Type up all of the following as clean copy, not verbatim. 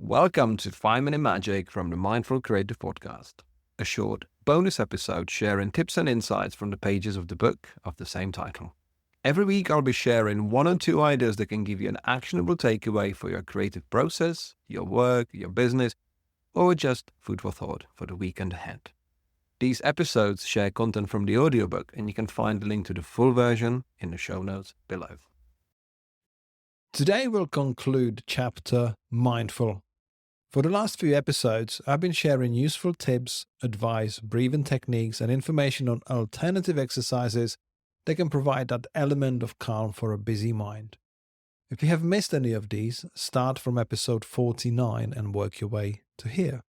Welcome to 5 Minute Magic from the Mindful Creative Podcast, a short bonus episode sharing tips and insights from the pages of the book of the same title. Every week I'll be sharing 1 or 2 ideas that can give you an actionable takeaway for your creative process, your work, your business, or just food for thought for the weekend ahead. These episodes share content from the audiobook, and you can find the link to the full version in the show notes below. Today we'll conclude chapter Mindful. For the last few episodes, I've been sharing useful tips, advice, breathing techniques, and information on alternative exercises that can provide that element of calm for a busy mind. If you have missed any of these, start from episode 49 and work your way to here.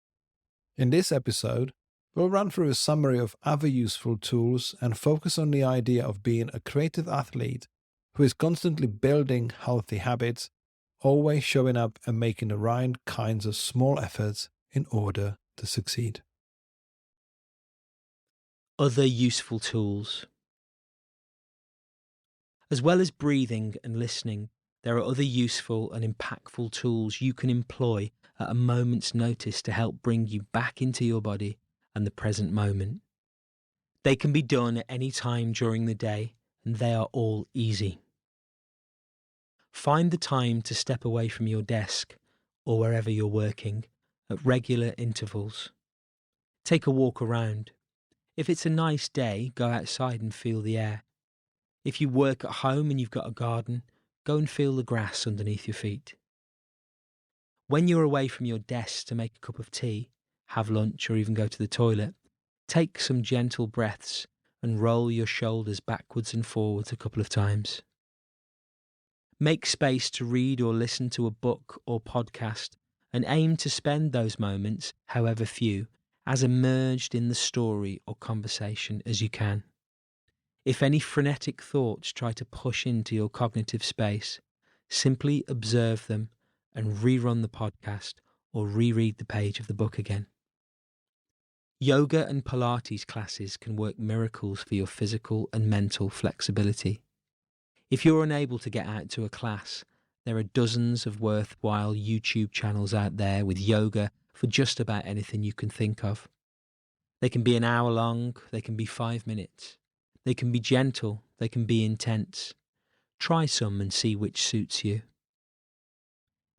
In this episode, we'll run through a summary of other useful tools and focus on the idea of being a creative athlete who is constantly building healthy habits, always showing up and making the right kinds of small efforts in order to succeed. Other useful tools. As well as breathing and listening, there are other useful and impactful tools you can employ at a moment's notice to help bring you back into your body and the present moment. They can be done at any time during the day, and they are all easy. Find the time to step away from your desk or wherever you're working at regular intervals. Take a walk around. If it's a nice day, go outside and feel the air. If you work at home and you've got a garden, go and feel the grass underneath your feet. When you're away from your desk to make a cup of tea, have lunch, or even go to the toilet, take some gentle breaths and roll your shoulders backwards and forwards a couple of times. Make space to read or listen to a book or podcast, and aim to spend those moments, however few, as immersed in the story or conversation as you can. If any frenetic thoughts try to push into your cognitive space, simply observe them and rerun the podcast or reread the page of the book again. Yoga and Pilates classes can work miracles for your physical and mental flexibility. If you're unable to get out to a class, there are dozens of worthwhile YouTube channels out there with yoga for just about anything you can think of. They can be an hour long, they can be 5 minutes. They can be gentle, they can be intense. Try some and see which suits you.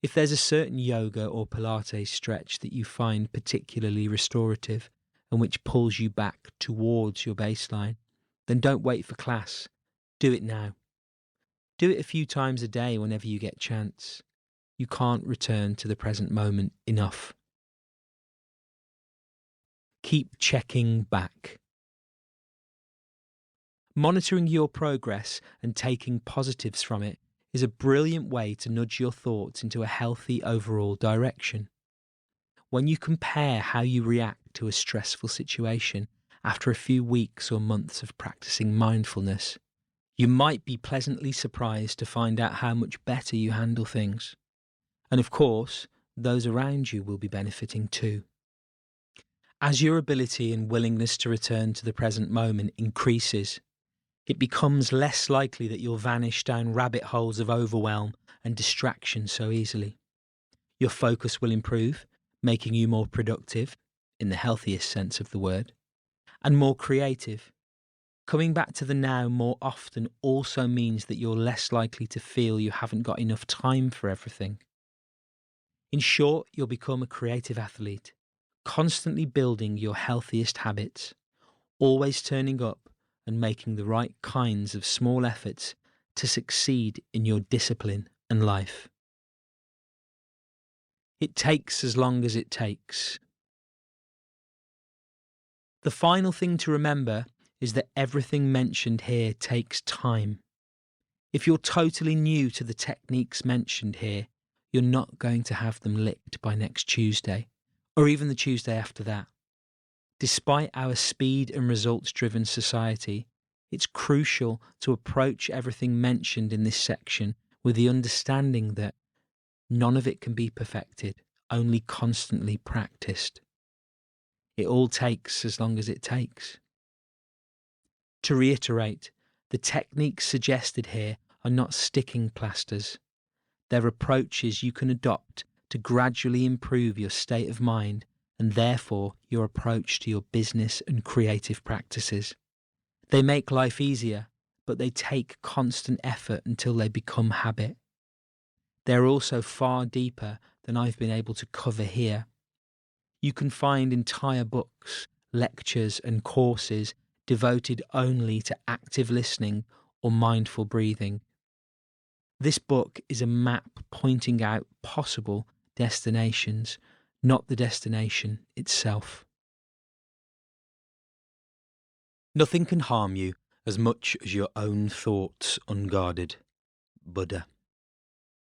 If there's a certain yoga or Pilates stretch that you find particularly restorative and which pulls you back towards your baseline, then don't wait for class. Do it now. Do it a few times a day whenever you get a chance. You can't return to the present moment enough. Keep checking back. Monitoring your progress and taking positives from it is a brilliant way to nudge your thoughts into a healthy overall direction. When you compare how you react to a stressful situation after a few weeks or months of practicing mindfulness, you might be pleasantly surprised to find out how much better you handle things. And of course, those around you will be benefiting too. As your ability and willingness to return to the present moment increases, it becomes less likely that you'll vanish down rabbit holes of overwhelm and distraction so easily. Your focus will improve, making you more productive, in the healthiest sense of the word, and more creative. Coming back to the now more often also means that you're less likely to feel you haven't got enough time for everything. In short, you'll become a creative athlete, constantly building your healthiest habits, always turning up and making the right kinds of small efforts to succeed in your discipline and life. It takes as long as it takes. The final thing to remember is that everything mentioned here takes time. If you're totally new to the techniques mentioned here, you're not going to have them licked by next Tuesday, or even the Tuesday after that. Despite our speed and results-driven society, it's crucial to approach everything mentioned in this section with the understanding that none of it can be perfected, only constantly practiced. It all takes as long as it takes. To reiterate, the techniques suggested here are not sticking plasters. They're approaches you can adopt to gradually improve your state of mind and therefore your approach to your business and creative practices. They make life easier, but they take constant effort until they become habit. They're also far deeper than I've been able to cover here. You can find entire books, lectures and courses devoted only to active listening or mindful breathing. This book is a map pointing out possible destinations, not the destination itself. Nothing can harm you as much as your own thoughts unguarded. Buddha.